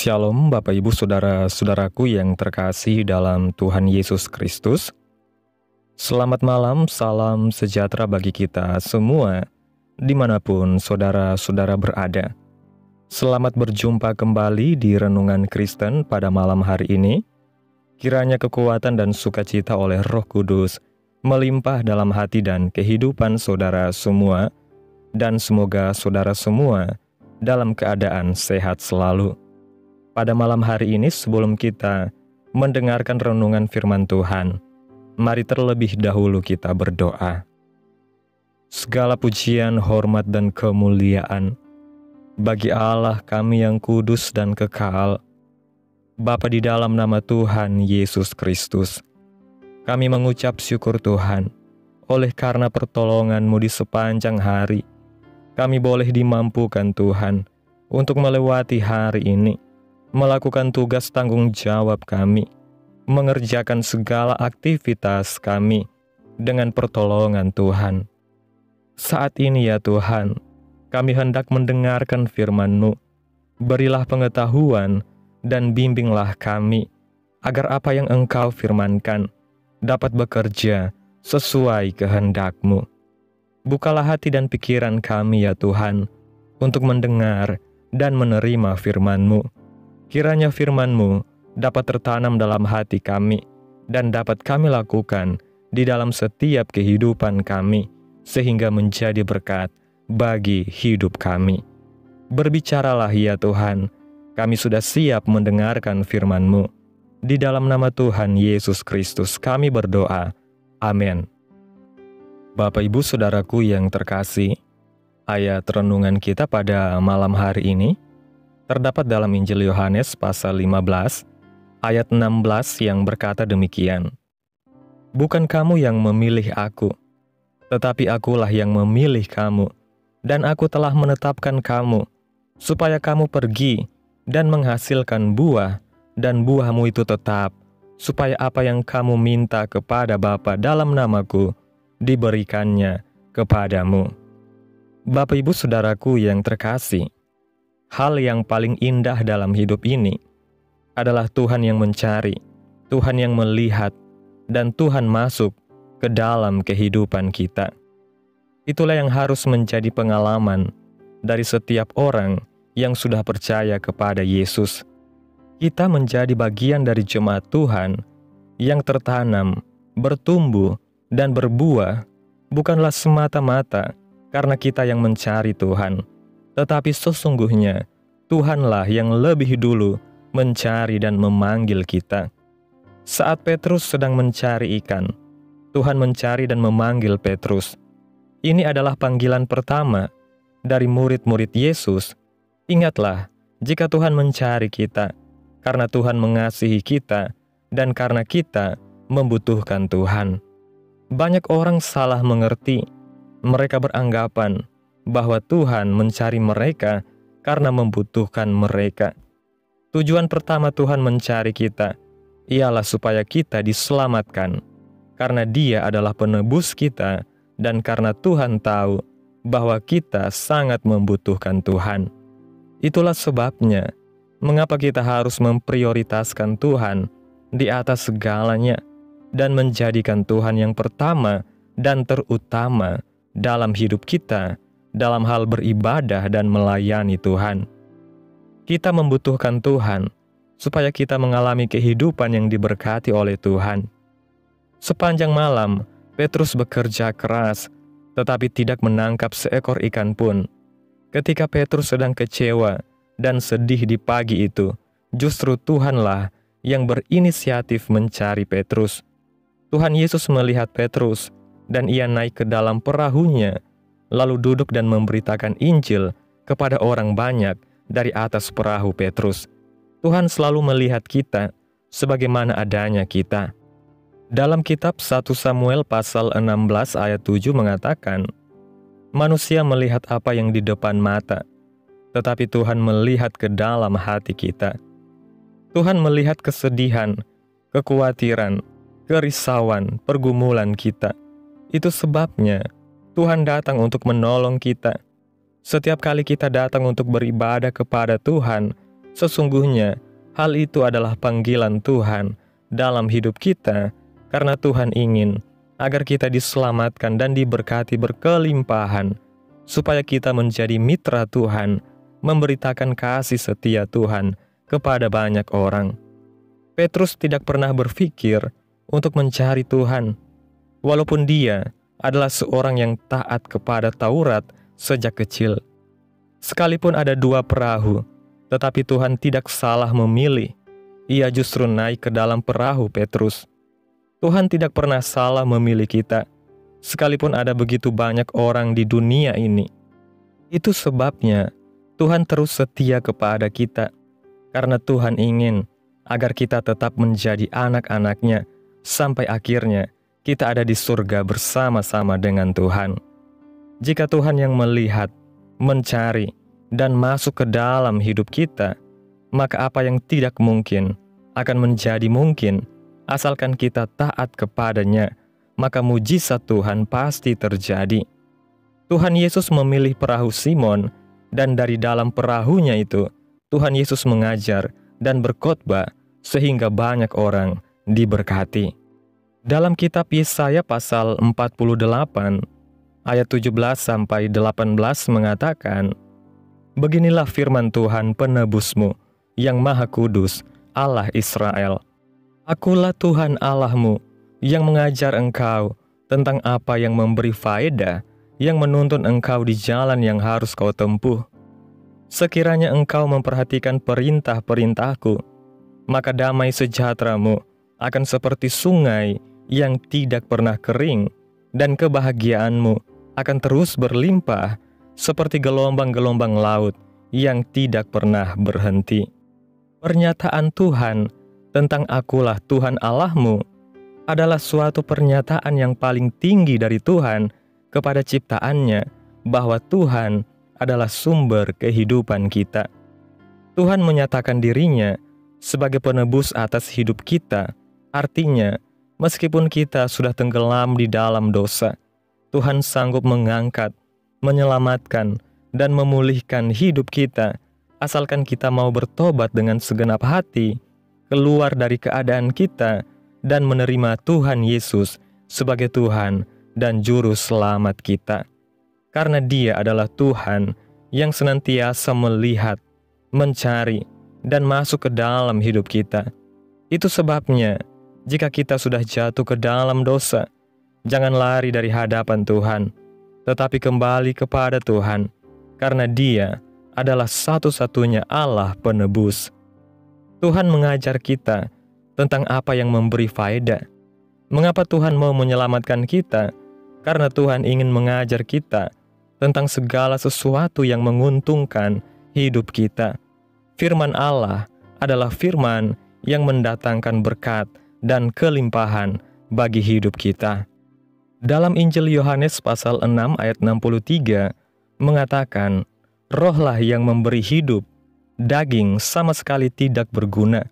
Shalom Bapak Ibu Saudara-saudaraku yang terkasih dalam Tuhan Yesus Kristus. Selamat malam, salam sejahtera bagi kita semua dimanapun saudara-saudara berada. Selamat berjumpa kembali di Renungan Kristen pada malam hari ini. Kiranya kekuatan dan sukacita oleh Roh Kudus melimpah dalam hati dan kehidupan saudara semua, dan semoga saudara semua dalam keadaan sehat selalu. Pada malam hari ini sebelum kita mendengarkan renungan firman Tuhan, mari terlebih dahulu kita berdoa. Segala pujian, hormat, dan kemuliaan bagi Allah kami yang kudus dan kekal, Bapa di dalam nama Tuhan Yesus Kristus. Kami mengucap syukur Tuhan, oleh karena pertolongan-Mu di sepanjang hari, kami boleh dimampukan Tuhan untuk melewati hari ini, melakukan tugas tanggung jawab kami, mengerjakan segala aktivitas kami dengan pertolongan Tuhan. Saat ini ya Tuhan, kami hendak mendengarkan firman-Mu. Berilah pengetahuan dan bimbinglah kami, agar apa yang Engkau firmankan dapat bekerja sesuai kehendak-Mu. Bukalah hati dan pikiran kami ya Tuhan, untuk mendengar dan menerima firman-Mu. Kiranya firman-Mu dapat tertanam dalam hati kami dan dapat kami lakukan di dalam setiap kehidupan kami, sehingga menjadi berkat bagi hidup kami. Berbicaralah ya Tuhan, kami sudah siap mendengarkan firman-Mu. Di dalam nama Tuhan Yesus Kristus kami berdoa. Amin. Bapak Ibu Saudaraku yang terkasih, ayat renungan kita pada malam hari ini terdapat dalam Injil Yohanes pasal 15, ayat 16 yang berkata demikian. Bukan kamu yang memilih aku, tetapi akulah yang memilih kamu, dan aku telah menetapkan kamu, supaya kamu pergi dan menghasilkan buah, dan buahmu itu tetap, supaya apa yang kamu minta kepada Bapa dalam namaku, diberikannya kepadamu. Bapak Ibu Saudaraku yang terkasih, hal yang paling indah dalam hidup ini adalah Tuhan yang mencari, Tuhan yang melihat, dan Tuhan masuk ke dalam kehidupan kita. Itulah yang harus menjadi pengalaman dari setiap orang yang sudah percaya kepada Yesus. Kita menjadi bagian dari jemaat Tuhan yang tertanam, bertumbuh, dan berbuah, bukanlah semata-mata karena kita yang mencari Tuhan, tetapi sesungguhnya Tuhanlah yang lebih dulu mencari dan memanggil kita. Saat Petrus sedang mencari ikan, Tuhan mencari dan memanggil Petrus. Ini adalah panggilan pertama dari murid-murid Yesus. Ingatlah, jika Tuhan mencari kita, karena Tuhan mengasihi kita, dan karena kita membutuhkan Tuhan. Banyak orang salah mengerti. Mereka beranggapan bahwa Tuhan mencari mereka karena membutuhkan mereka. Tujuan pertama Tuhan mencari kita ialah supaya kita diselamatkan, karena Dia adalah penebus kita dan karena Tuhan tahu bahwa kita sangat membutuhkan Tuhan. Itulah sebabnya mengapa kita harus memprioritaskan Tuhan di atas segalanya dan menjadikan Tuhan yang pertama dan terutama dalam hidup kita, dalam hal beribadah dan melayani Tuhan. Kita membutuhkan Tuhan supaya kita mengalami kehidupan yang diberkati oleh Tuhan. Sepanjang malam, Petrus bekerja keras, tetapi tidak menangkap seekor ikan pun. Ketika Petrus sedang kecewa dan sedih di pagi itu, justru Tuhanlah yang berinisiatif mencari Petrus. Tuhan Yesus melihat Petrus, dan ia naik ke dalam perahunya, lalu duduk dan memberitakan Injil kepada orang banyak dari atas perahu Petrus. Tuhan selalu melihat kita sebagaimana adanya kita. Dalam kitab 1 Samuel pasal 16 ayat 7 mengatakan, manusia melihat apa yang di depan mata, tetapi Tuhan melihat ke dalam hati kita. Tuhan melihat kesedihan, kekhawatiran, kerisauan, pergumulan kita. Itu sebabnya Tuhan datang untuk menolong kita. Setiap kali kita datang untuk beribadah kepada Tuhan, Sesungguhnya, hal itu adalah panggilan Tuhan dalam hidup kita, karena Tuhan ingin agar kita diselamatkan dan diberkati berkelimpahan, supaya kita menjadi mitra Tuhan, memberitakan kasih setia Tuhan kepada banyak orang. Petrus tidak pernah berpikir untuk mencari Tuhan, walaupun dia adalah seorang yang taat kepada Taurat sejak kecil. Sekalipun ada 2 perahu, tetapi Tuhan tidak salah memilih. Ia justru naik ke dalam perahu Petrus. Tuhan tidak pernah salah memilih kita, sekalipun ada begitu banyak orang di dunia ini. Itu sebabnya Tuhan terus setia kepada kita, karena Tuhan ingin agar kita tetap menjadi anak-anak-Nya, sampai akhirnya kita ada di surga bersama-sama dengan Tuhan. Jika Tuhan yang melihat, mencari, dan masuk ke dalam hidup kita, maka apa yang tidak mungkin akan menjadi mungkin, asalkan kita taat kepada-Nya, maka mujizat Tuhan pasti terjadi. Tuhan Yesus memilih perahu Simon, dan dari dalam perahunya itu, Tuhan Yesus mengajar dan berkhotbah sehingga banyak orang diberkati. Dalam kitab Yesaya pasal 48, ayat 17-18 mengatakan, "Beginilah firman Tuhan penebusmu, yang Maha Kudus, Allah Israel. Akulah Tuhan Allahmu, yang mengajar engkau tentang apa yang memberi faedah, yang menuntun engkau di jalan yang harus kau tempuh. Sekiranya engkau memperhatikan perintah-perintahku, maka damai sejahteramu akan seperti sungai yang tidak pernah kering, dan kebahagiaanmu akan terus berlimpah seperti gelombang-gelombang laut yang tidak pernah berhenti." Pernyataan Tuhan tentang akulah Tuhan Allahmu adalah suatu pernyataan yang paling tinggi dari Tuhan kepada ciptaannya, bahwa Tuhan adalah sumber kehidupan kita. Tuhan menyatakan dirinya sebagai penebus atas hidup kita. Artinya, meskipun kita sudah tenggelam di dalam dosa, Tuhan sanggup mengangkat, menyelamatkan, dan memulihkan hidup kita, asalkan kita mau bertobat dengan segenap hati, keluar dari keadaan kita, dan menerima Tuhan Yesus sebagai Tuhan dan Juru Selamat kita. Karena Dia adalah Tuhan yang senantiasa melihat, mencari, dan masuk ke dalam hidup kita. Itu sebabnya, jika kita sudah jatuh ke dalam dosa, jangan lari dari hadapan Tuhan, tetapi kembali kepada Tuhan, karena Dia adalah satu-satunya Allah penebus. Tuhan mengajar kita tentang apa yang memberi faedah. Mengapa Tuhan mau menyelamatkan kita? Karena Tuhan ingin mengajar kita tentang segala sesuatu yang menguntungkan hidup kita. Firman Allah adalah firman yang mendatangkan berkat dan kelimpahan bagi hidup kita. Dalam Injil Yohanes pasal 6 ayat 63 mengatakan, "Rohlah yang memberi hidup, daging sama sekali tidak berguna.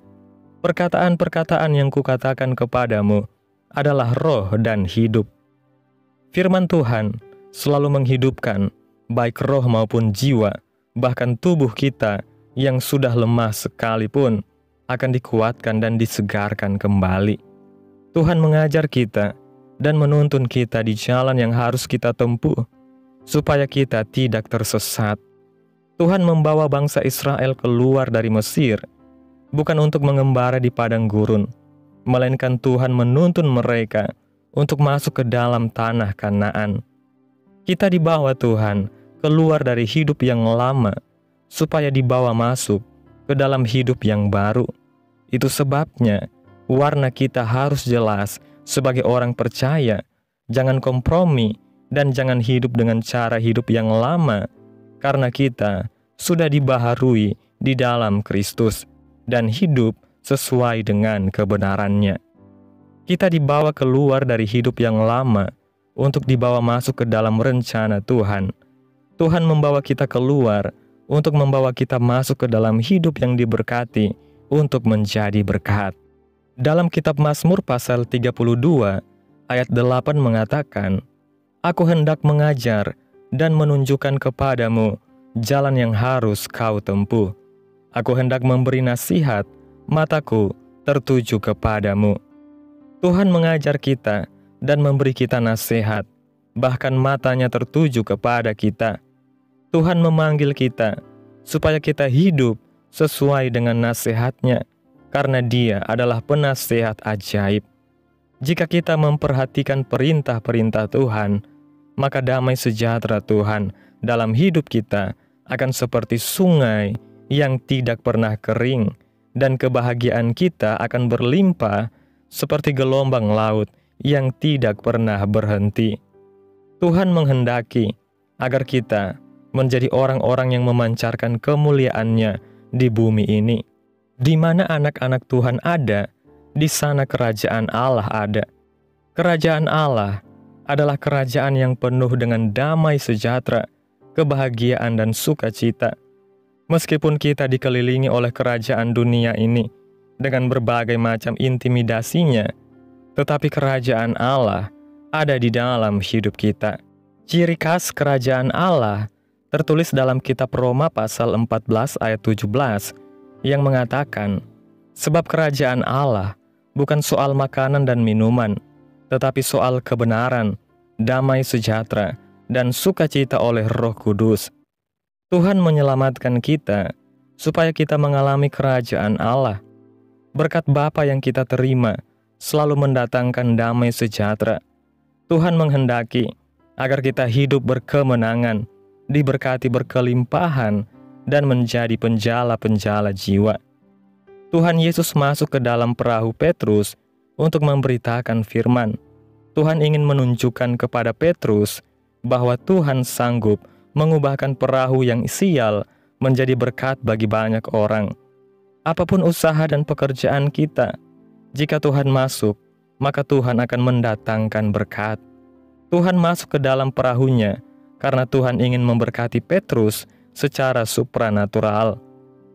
Perkataan-perkataan yang kukatakan kepadamu adalah roh dan hidup." Firman Tuhan selalu menghidupkan baik roh maupun jiwa, bahkan tubuh kita yang sudah lemah sekalipun akan dikuatkan dan disegarkan kembali. Tuhan mengajar kita dan menuntun kita di jalan yang harus kita tempuh, supaya kita tidak tersesat. Tuhan membawa bangsa Israel keluar dari Mesir, bukan untuk mengembara di padang gurun, melainkan Tuhan menuntun mereka untuk masuk ke dalam tanah Kanaan. Kita dibawa Tuhan keluar dari hidup yang lama, supaya dibawa masuk ke dalam hidup yang baru. Itu sebabnya warna kita harus jelas sebagai orang percaya. Jangan kompromi dan jangan hidup dengan cara hidup yang lama, karena kita sudah dibaharui di dalam Kristus dan hidup sesuai dengan kebenarannya. Kita dibawa keluar dari hidup yang lama untuk dibawa masuk ke dalam rencana Tuhan. Tuhan membawa kita keluar untuk membawa kita masuk ke dalam hidup yang diberkati untuk menjadi berkat. Dalam kitab Mazmur pasal 32 ayat 8 mengatakan, "Aku hendak mengajar dan menunjukkan kepadamu jalan yang harus kau tempuh. Aku hendak memberi nasihat, mataku tertuju kepadamu. Tuhan mengajar kita dan memberi kita nasihat, bahkan matanya tertuju kepada kita. Tuhan memanggil kita supaya kita hidup sesuai dengan nasihat-Nya, karena Dia adalah penasihat ajaib. Jika kita memperhatikan perintah-perintah Tuhan, maka damai sejahtera Tuhan dalam hidup kita akan seperti sungai yang tidak pernah kering, dan kebahagiaan kita akan berlimpah seperti gelombang laut yang tidak pernah berhenti. Tuhan menghendaki agar kita menjadi orang-orang yang memancarkan kemuliaan-Nya di bumi ini. Di mana anak-anak Tuhan ada, di sana kerajaan Allah ada. Kerajaan Allah adalah kerajaan yang penuh dengan damai sejahtera, kebahagiaan dan sukacita. Meskipun kita dikelilingi oleh kerajaan dunia ini dengan berbagai macam intimidasinya, tetapi kerajaan Allah ada di dalam hidup kita. Ciri khas kerajaan Allah tertulis dalam kitab Roma pasal 14 ayat 17 yang mengatakan, sebab kerajaan Allah bukan soal makanan dan minuman, tetapi soal kebenaran, damai sejahtera, dan sukacita oleh Roh Kudus. Tuhan menyelamatkan kita supaya kita mengalami kerajaan Allah. Berkat Bapa yang kita terima selalu mendatangkan damai sejahtera. Tuhan menghendaki agar kita hidup berkemenangan, diberkati berkelimpahan, dan menjadi penjala-penjala jiwa. Tuhan Yesus masuk ke dalam perahu Petrus untuk memberitakan firman. Tuhan ingin menunjukkan kepada Petrus bahwa Tuhan sanggup mengubahkan perahu yang sial menjadi berkat bagi banyak orang. Apapun usaha dan pekerjaan kita, jika Tuhan masuk, maka Tuhan akan mendatangkan berkat. Tuhan masuk ke dalam perahunya karena Tuhan ingin memberkati Petrus secara supranatural.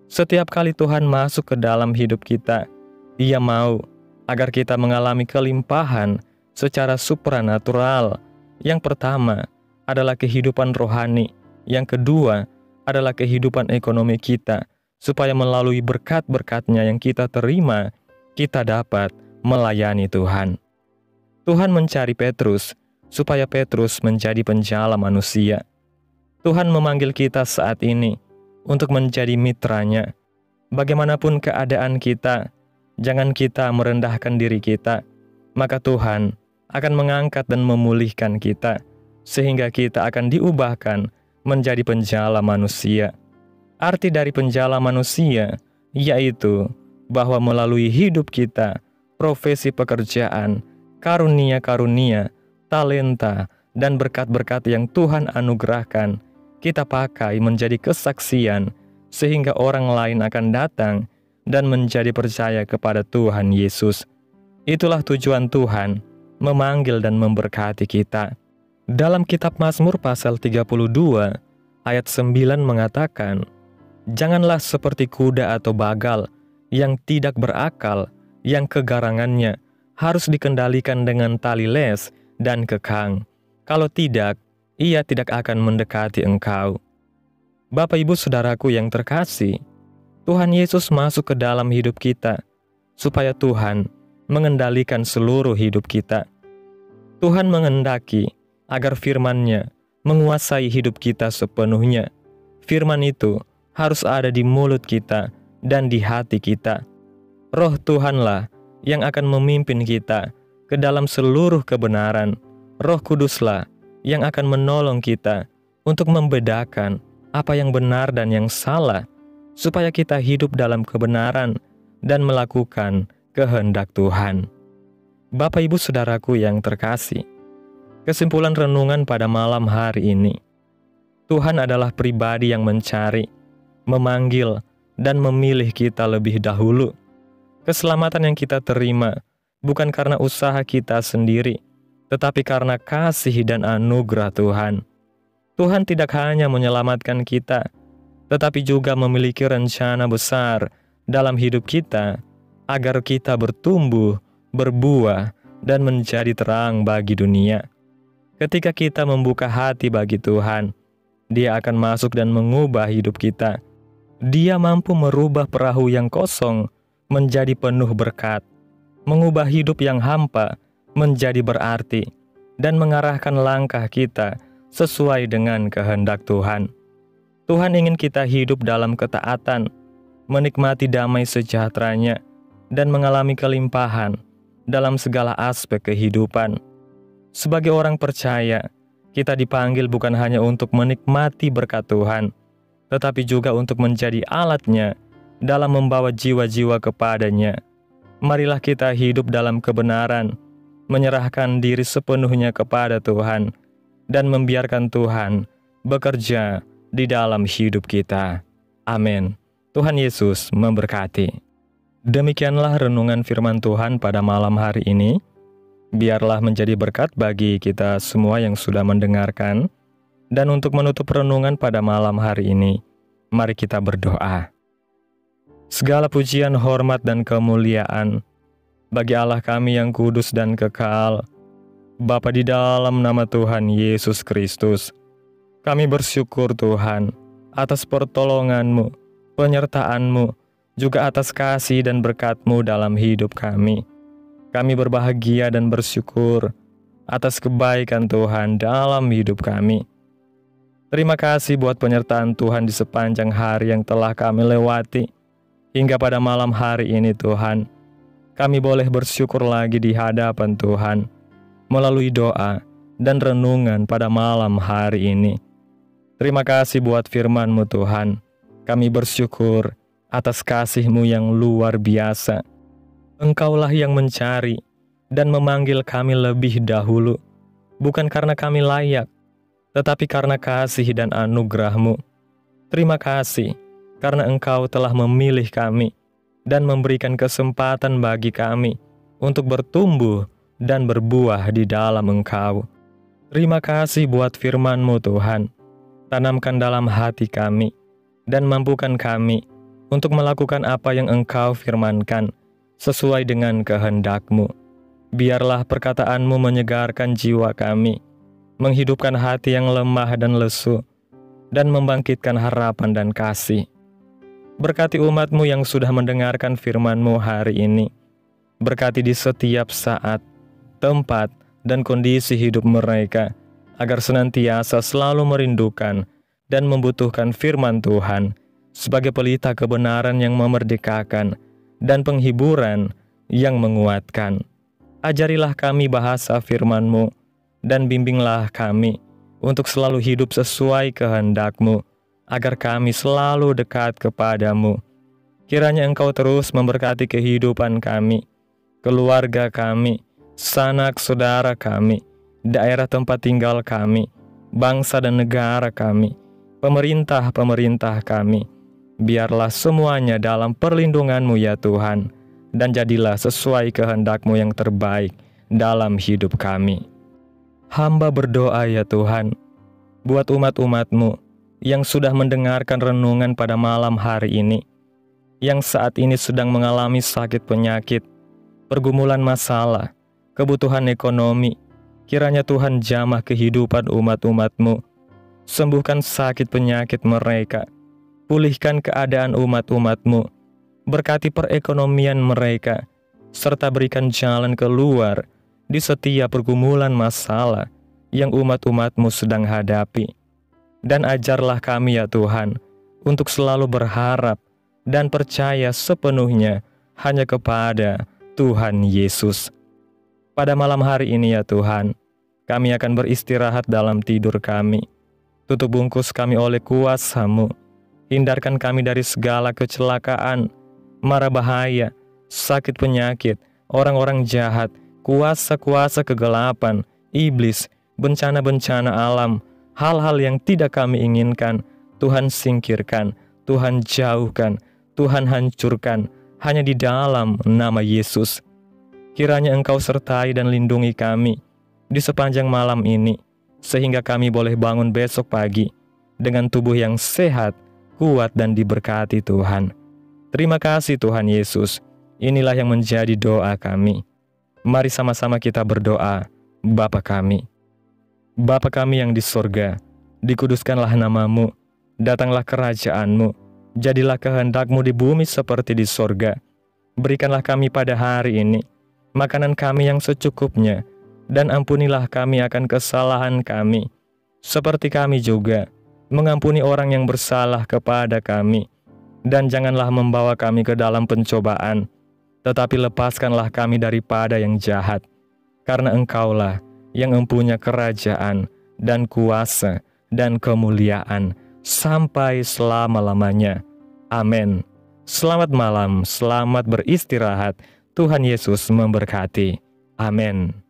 Setiap kali Tuhan masuk ke dalam hidup kita, Dia mau agar kita mengalami kelimpahan secara supranatural. Yang pertama adalah kehidupan rohani, yang kedua adalah kehidupan ekonomi kita, supaya melalui berkat-berkat-Nya yang kita terima, kita dapat melayani Tuhan. Tuhan mencari Petrus supaya Petrus menjadi penjala manusia. Tuhan memanggil kita saat ini untuk menjadi mitra-Nya. Bagaimanapun keadaan kita, jangan kita merendahkan diri kita, maka Tuhan akan mengangkat dan memulihkan kita, sehingga kita akan diubahkan menjadi penjala manusia. Arti dari penjala manusia yaitu bahwa melalui hidup kita, profesi pekerjaan, karunia-karunia, talenta, dan berkat-berkat yang Tuhan anugerahkan, kita pakai menjadi kesaksian, sehingga orang lain akan datang dan menjadi percaya kepada Tuhan Yesus. Itulah tujuan Tuhan memanggil dan memberkati kita. Dalam kitab Mazmur pasal 32 ayat 9 mengatakan, janganlah seperti kuda atau bagal yang tidak berakal, yang kegarangannya harus dikendalikan dengan tali les dan kekang. Kalau tidak, ia tidak akan mendekati engkau. Bapak Ibu Saudaraku yang terkasih, Tuhan Yesus masuk ke dalam hidup kita, supaya Tuhan mengendalikan seluruh hidup kita. Tuhan menghendaki agar firman-Nya menguasai hidup kita sepenuhnya. Firman itu harus ada di mulut kita dan di hati kita. Roh Tuhanlah yang akan memimpin kita ke dalam seluruh kebenaran. Roh Kuduslah yang akan menolong kita untuk membedakan apa yang benar dan yang salah, supaya kita hidup dalam kebenaran dan melakukan kehendak Tuhan. Bapak Ibu Saudaraku yang terkasih, kesimpulan renungan pada malam hari ini, Tuhan adalah pribadi yang mencari, memanggil, dan memilih kita lebih dahulu. Keselamatan yang kita terima bukan karena usaha kita sendiri, tetapi karena kasih dan anugerah Tuhan. Tuhan tidak hanya menyelamatkan kita, tetapi juga memiliki rencana besar dalam hidup kita, agar kita bertumbuh, berbuah, dan menjadi terang bagi dunia. Ketika kita membuka hati bagi Tuhan, Dia akan masuk dan mengubah hidup kita. Dia mampu merubah perahu yang kosong menjadi penuh berkat, mengubah hidup yang hampa menjadi berarti, dan mengarahkan langkah kita sesuai dengan kehendak Tuhan. Tuhan ingin kita hidup dalam ketaatan, menikmati damai sejahtera-Nya, dan mengalami kelimpahan dalam segala aspek kehidupan. Sebagai orang percaya, kita dipanggil bukan hanya untuk menikmati berkat Tuhan, tetapi juga untuk menjadi alat-Nya dalam membawa jiwa-jiwa kepada-Nya. Marilah kita hidup dalam kebenaran, menyerahkan diri sepenuhnya kepada Tuhan, dan membiarkan Tuhan bekerja di dalam hidup kita. Amin. Tuhan Yesus memberkati. Demikianlah renungan firman Tuhan pada malam hari ini. Biarlah menjadi berkat bagi kita semua yang sudah mendengarkan. Dan untuk menutup renungan pada malam hari ini, mari kita berdoa. Segala pujian, hormat, dan kemuliaan bagi Allah kami yang kudus dan kekal, Bapa, di dalam nama Tuhan Yesus Kristus, kami bersyukur Tuhan atas pertolongan-Mu, penyertaan-Mu, juga atas kasih dan berkat-Mu dalam hidup kami. Kami berbahagia dan bersyukur atas kebaikan Tuhan dalam hidup kami. Terima kasih buat penyertaan Tuhan di sepanjang hari yang telah kami lewati. Hingga pada malam hari ini Tuhan, kami boleh bersyukur lagi di hadapan Tuhan melalui doa dan renungan pada malam hari ini. Terima kasih buat firman-Mu Tuhan. Kami bersyukur atas kasih-Mu yang luar biasa. Engkaulah yang mencari dan memanggil kami lebih dahulu, bukan karena kami layak, tetapi karena kasih dan anugerah-Mu. Terima kasih karena Engkau telah memilih kami dan memberikan kesempatan bagi kami untuk bertumbuh dan berbuah di dalam Engkau. Terima kasih buat firman-Mu Tuhan. Tanamkan dalam hati kami dan mampukan kami untuk melakukan apa yang Engkau firmankan sesuai dengan kehendak-Mu. Biarlah perkataan-Mu menyegarkan jiwa kami, menghidupkan hati yang lemah dan lesu, dan membangkitkan harapan dan kasih. Berkati umat-Mu yang sudah mendengarkan firman-Mu hari ini. Berkati di setiap saat, tempat, dan kondisi hidup mereka, agar senantiasa selalu merindukan dan membutuhkan firman Tuhan sebagai pelita kebenaran yang memerdekakan dan penghiburan yang menguatkan. Ajarilah kami bahasa firman-Mu, dan bimbinglah kami untuk selalu hidup sesuai kehendak-Mu, agar kami selalu dekat kepada-Mu. Kiranya Engkau terus memberkati kehidupan kami, keluarga kami, sanak saudara kami, daerah tempat tinggal kami, bangsa dan negara kami, pemerintah-pemerintah kami. Biarlah semuanya dalam perlindungan-Mu ya Tuhan, dan jadilah sesuai kehendak-Mu yang terbaik dalam hidup kami. Hamba berdoa ya Tuhan, buat umat-umat-Mu yang sudah mendengarkan renungan pada malam hari ini, yang saat ini sedang mengalami sakit penyakit, pergumulan masalah, kebutuhan ekonomi. Kiranya Tuhan jamah kehidupan umat-umat-Mu, sembuhkan sakit penyakit mereka, pulihkan keadaan umat-umat-Mu, berkati perekonomian mereka, serta berikan jalan keluar di setiap pergumulan masalah yang umat-umat-Mu sedang hadapi. Dan ajarlah kami ya Tuhan, untuk selalu berharap dan percaya sepenuhnya hanya kepada Tuhan Yesus. Pada malam hari ini ya Tuhan, kami akan beristirahat dalam tidur kami. Tutup bungkus kami oleh kuasa-Mu. Hindarkan kami dari segala kecelakaan, mara bahaya, sakit penyakit, orang-orang jahat, kuasa-kuasa kegelapan, iblis, bencana-bencana alam, hal-hal yang tidak kami inginkan. Tuhan singkirkan, Tuhan jauhkan, Tuhan hancurkan, hanya di dalam nama Yesus. Kiranya Engkau sertai dan lindungi kami di sepanjang malam ini, sehingga kami boleh bangun besok pagi dengan tubuh yang sehat, kuat, dan diberkati Tuhan. Terima kasih Tuhan Yesus. Inilah yang menjadi doa kami. Mari sama-sama kita berdoa. Bapa kami. Bapa kami yang di sorga, dikuduskanlah nama-Mu, datanglah kerajaan-Mu, Jadilah kehendak-Mu di bumi seperti di sorga. Berikanlah kami pada hari ini makanan kami yang secukupnya, dan ampunilah kami akan kesalahan kami, seperti kami juga mengampuni orang yang bersalah kepada kami. Dan janganlah membawa kami ke dalam pencobaan, tetapi lepaskanlah kami daripada yang jahat. Karena Engkaulah yang mempunyai kerajaan dan kuasa dan kemuliaan sampai selama-lamanya. Amin. Selamat malam, selamat beristirahat. Tuhan Yesus memberkati. Amin.